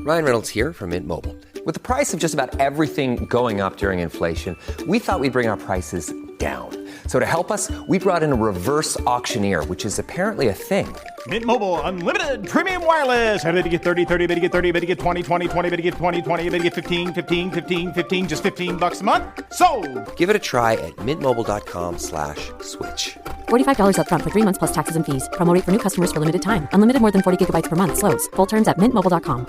Ryan Reynolds here from Mint Mobile. With the price of just about everything going up during inflation, we thought we'd bring our prices down. So to help us, we brought in a reverse auctioneer, which is apparently a thing. Mint Mobile Unlimited Premium Wireless. How to get 30, 30, bit to get 30, bit to get 20, 20, 20, bit to get 20, 20, bit to get 15, 15, 15, 15, just $15 a month? Sold! Give it a try at mintmobile.com/switch. $45 up front for 3 months plus taxes and fees. Promo rate for new customers for limited time. Unlimited more than 40 gigabytes per month. Slows full terms at mintmobile.com.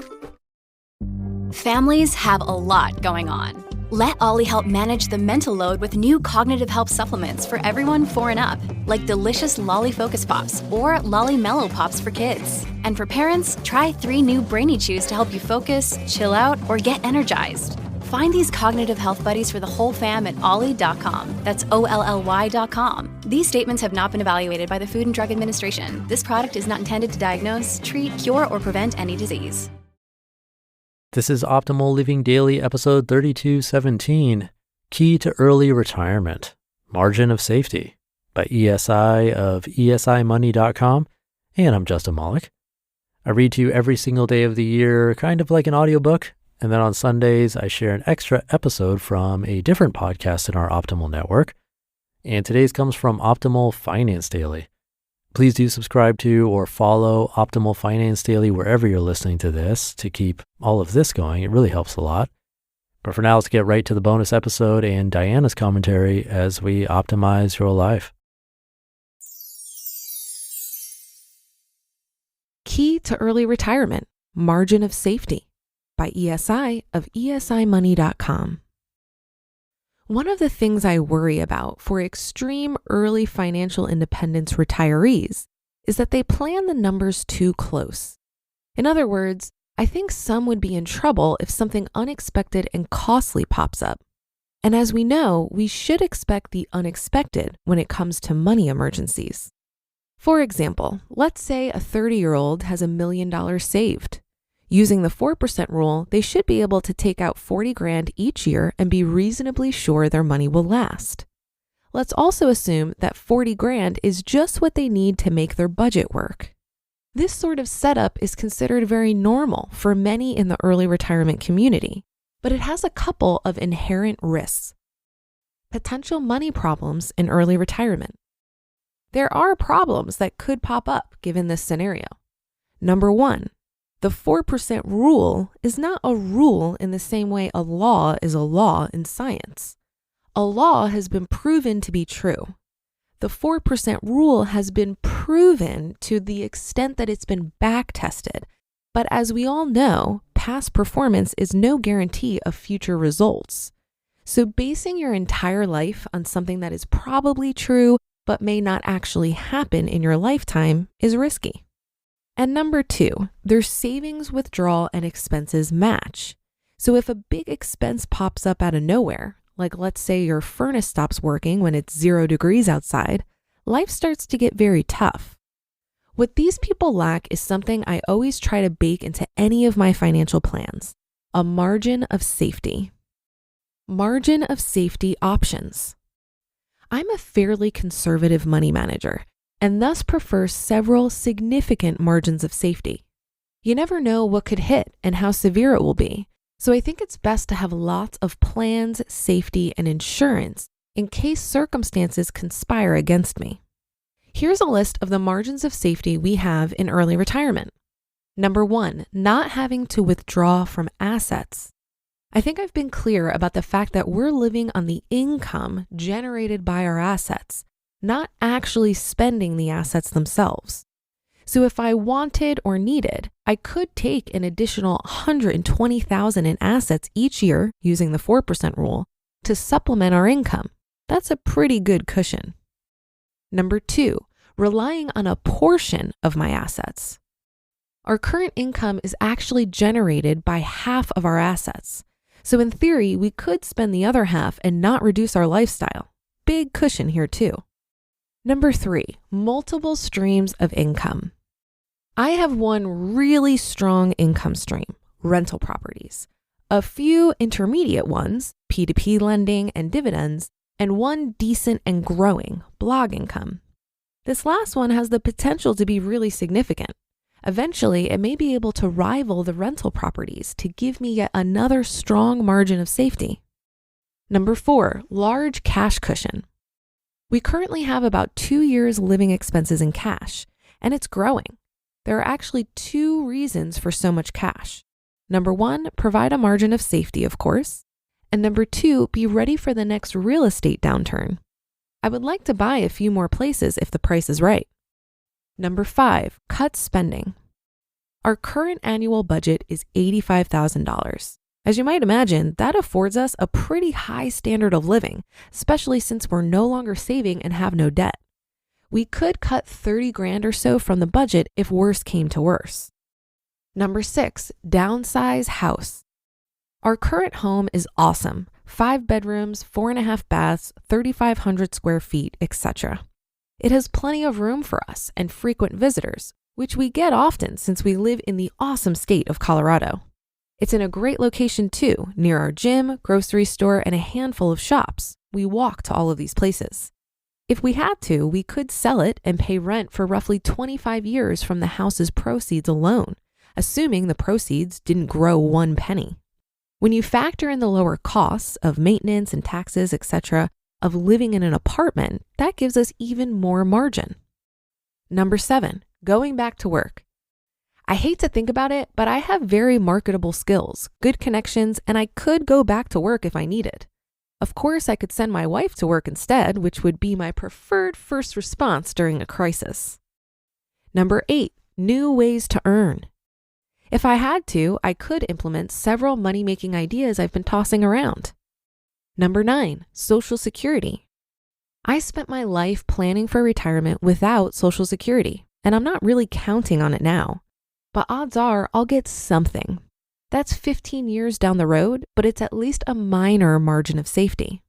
Families have a lot going on. Let Ollie help manage the mental load with new cognitive help supplements for everyone 4 and up, like delicious Lolly Focus Pops or Lolly Mellow Pops for kids. And for parents, try 3 new Brainy Chews to help you focus, chill out, or get energized. Find these cognitive health buddies for the whole fam at ollie.com. That's OLLY.com. These statements have not been evaluated by the Food and Drug Administration. This product is not intended to diagnose, treat, cure, or prevent any disease. This is Optimal Living Daily, episode 3217, Key to Early Retirement, Margin of Safety, by ESI of esimoney.com, and I'm Justin Malik. I read to you every single day of the year, kind of like an audiobook, and then on Sundays, I share an extra episode from a different podcast in our Optimal network, and today's comes from Optimal Finance Daily. Please do subscribe to or follow Optimal Finance Daily wherever you're listening to this to keep all of this going. It really helps a lot. But for now, let's get right to the bonus episode and Diana's commentary as we optimize your life. Key to Early Retirement, Margin of Safety, by ESI of esimoney.com. One of the things I worry about for extreme early financial independence retirees is that they plan the numbers too close. In other words, I think some would be in trouble if something unexpected and costly pops up. And as we know, we should expect the unexpected when it comes to money emergencies. For example, let's say a 30-year-old has $1 million saved. Using the 4% rule, they should be able to take out $40,000 each year and be reasonably sure their money will last. Let's also assume that $40,000 is just what they need to make their budget work. This sort of setup is considered very normal for many in the early retirement community, but it has a couple of inherent risks. Potential money problems in early retirement. There are problems that could pop up given this scenario. Number 1, the 4% rule is not a rule in the same way a law is a law in science. A law has been proven to be true. The 4% rule has been proven to the extent that it's been back tested. But as we all know, past performance is no guarantee of future results. So basing your entire life on something that is probably true but may not actually happen in your lifetime is risky. And number 2, their savings, withdrawal, and expenses match. So if a big expense pops up out of nowhere, like let's say your furnace stops working when it's 0 degrees outside, life starts to get very tough. What these people lack is something I always try to bake into any of my financial plans: a margin of safety. Margin of safety options. I'm a fairly conservative money manager, and thus prefer several significant margins of safety. You never know what could hit and how severe it will be, so I think it's best to have lots of plans, safety, and insurance in case circumstances conspire against me. Here's a list of the margins of safety we have in early retirement. Number 1, not having to withdraw from assets. I think I've been clear about the fact that we're living on the income generated by our assets, not actually spending the assets themselves. So if I wanted or needed, I could take an additional $120,000 in assets each year using the 4% rule to supplement our income. That's a pretty good cushion. Number 2, relying on a portion of my assets. Our current income is actually generated by half of our assets. So in theory, we could spend the other half and not reduce our lifestyle. Big cushion here too. Number 3, multiple streams of income. I have one really strong income stream, rental properties, a few intermediate ones, P2P lending and dividends, and one decent and growing blog income. This last one has the potential to be really significant. Eventually, it may be able to rival the rental properties to give me yet another strong margin of safety. Number 4, large cash cushion. We currently have about 2 years living expenses in cash, and it's growing. There are actually 2 reasons for so much cash. Number 1, provide a margin of safety, of course. And number 2, be ready for the next real estate downturn. I would like to buy a few more places if the price is right. Number 5, cut spending. Our current annual budget is $85,000. As you might imagine, that affords us a pretty high standard of living, especially since we're no longer saving and have no debt. We could cut 30 grand or so from the budget if worse came to worse. Number 6, downsize house. Our current home is awesome. 5 bedrooms, 4.5 baths, 3,500 square feet, etc. It has plenty of room for us and frequent visitors, which we get often since we live in the awesome state of Colorado. It's in a great location too, near our gym, grocery store, and a handful of shops. We walk to all of these places. If we had to, we could sell it and pay rent for roughly 25 years from the house's proceeds alone, assuming the proceeds didn't grow 1 penny. When you factor in the lower costs of maintenance and taxes, etc., of living in an apartment, that gives us even more margin. Number 7, going back to work. I hate to think about it, but I have very marketable skills, good connections, and I could go back to work if I needed. Of course, I could send my wife to work instead, which would be my preferred first response during a crisis. Number 8, new ways to earn. If I had to, I could implement several money-making ideas I've been tossing around. Number 9, Social Security. I spent my life planning for retirement without Social Security, and I'm not really counting on it now. But odds are I'll get something. That's 15 years down the road, but it's at least a minor margin of safety.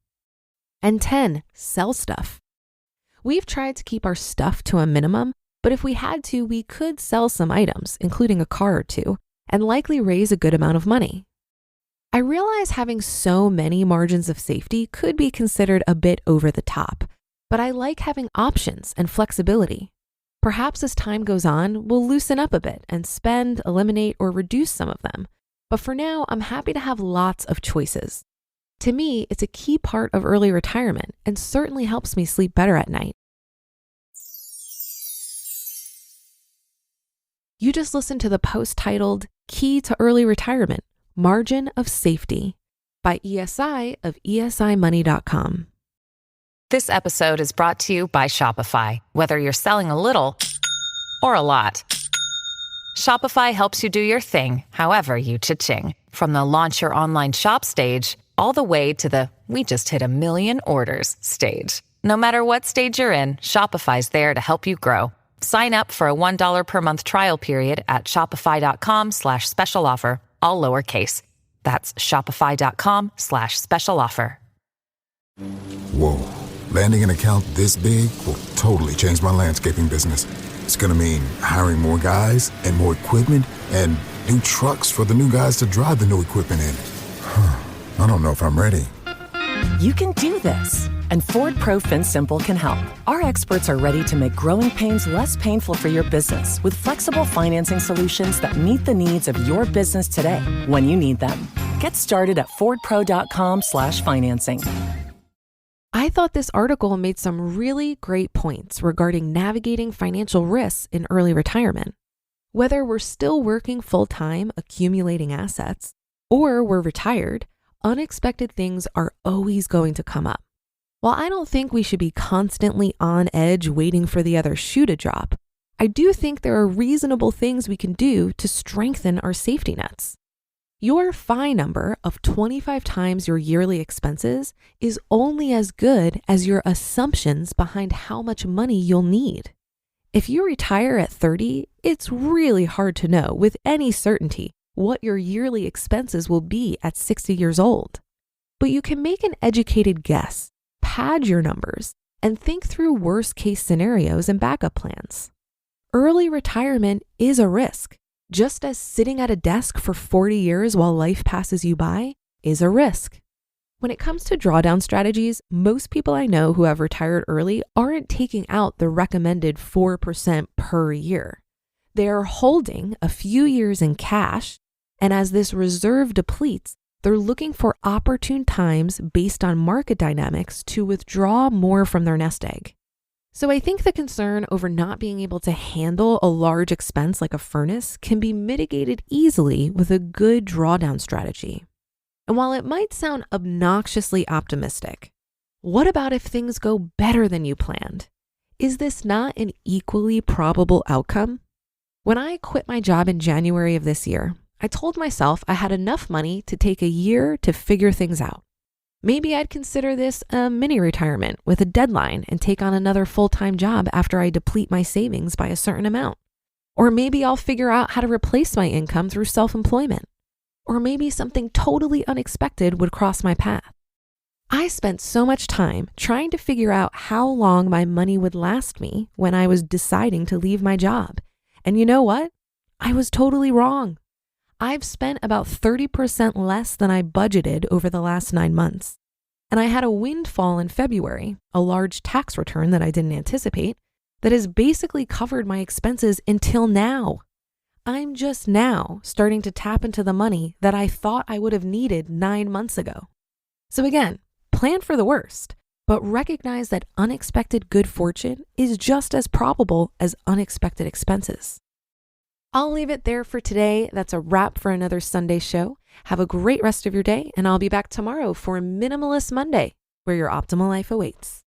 And 10, sell stuff. We've tried to keep our stuff to a minimum, but if we had to, we could sell some items, including a car or 2, and likely raise a good amount of money. I realize having so many margins of safety could be considered a bit over the top, but I like having options and flexibility. Perhaps as time goes on, we'll loosen up a bit and spend, eliminate, or reduce some of them. But for now, I'm happy to have lots of choices. To me, it's a key part of early retirement and certainly helps me sleep better at night. You just listened to the post titled Key to Early Retirement, Margin of Safety by ESI of esimoney.com. This episode is brought to you by Shopify. Whether you're selling a little or a lot, Shopify helps you do your thing, however you cha-ching. From the launch your online shop stage, all the way to the we just hit 1 million orders stage. No matter what stage you're in, Shopify's there to help you grow. Sign up for a $1 per month trial period at shopify.com/special offer, all lowercase. That's shopify.com/special offer. Whoa. Landing an account this big will totally change my landscaping business. It's going to mean hiring more guys and more equipment and new trucks for the new guys to drive the new equipment in. I don't know if I'm ready. You can do this, and Ford Pro FinSimple can help. Our experts are ready to make growing pains less painful for your business with flexible financing solutions that meet the needs of your business today when you need them. Get started at fordpro.com/financing. I thought this article made some really great points regarding navigating financial risks in early retirement. Whether we're still working full-time, accumulating assets, or we're retired, unexpected things are always going to come up. While I don't think we should be constantly on edge waiting for the other shoe to drop, I do think there are reasonable things we can do to strengthen our safety nets. Your FI number of 25 times your yearly expenses is only as good as your assumptions behind how much money you'll need. If you retire at 30, it's really hard to know with any certainty what your yearly expenses will be at 60 years old. But you can make an educated guess, pad your numbers, and think through worst-case scenarios and backup plans. Early retirement is a risk, just as sitting at a desk for 40 years while life passes you by is a risk. When it comes to drawdown strategies, most people I know who have retired early aren't taking out the recommended 4% per year. They're holding a few years in cash, and as this reserve depletes, they're looking for opportune times based on market dynamics to withdraw more from their nest egg. So I think the concern over not being able to handle a large expense like a furnace can be mitigated easily with a good drawdown strategy. And while it might sound obnoxiously optimistic, what about if things go better than you planned? Is this not an equally probable outcome? When I quit my job in January of this year, I told myself I had enough money to take a year to figure things out. Maybe I'd consider this a mini retirement with a deadline and take on another full-time job after I deplete my savings by a certain amount. Or maybe I'll figure out how to replace my income through self-employment. Or maybe something totally unexpected would cross my path. I spent so much time trying to figure out how long my money would last me when I was deciding to leave my job. And you know what? I was totally wrong. I've spent about 30% less than I budgeted over the last 9 months. And I had a windfall in February, a large tax return that I didn't anticipate, that has basically covered my expenses until now. I'm just now starting to tap into the money that I thought I would have needed 9 months ago. So again, plan for the worst, but recognize that unexpected good fortune is just as probable as unexpected expenses. I'll leave it there for today. That's a wrap for another Sunday show. Have a great rest of your day, and I'll be back tomorrow for Minimalist Monday, where your optimal life awaits.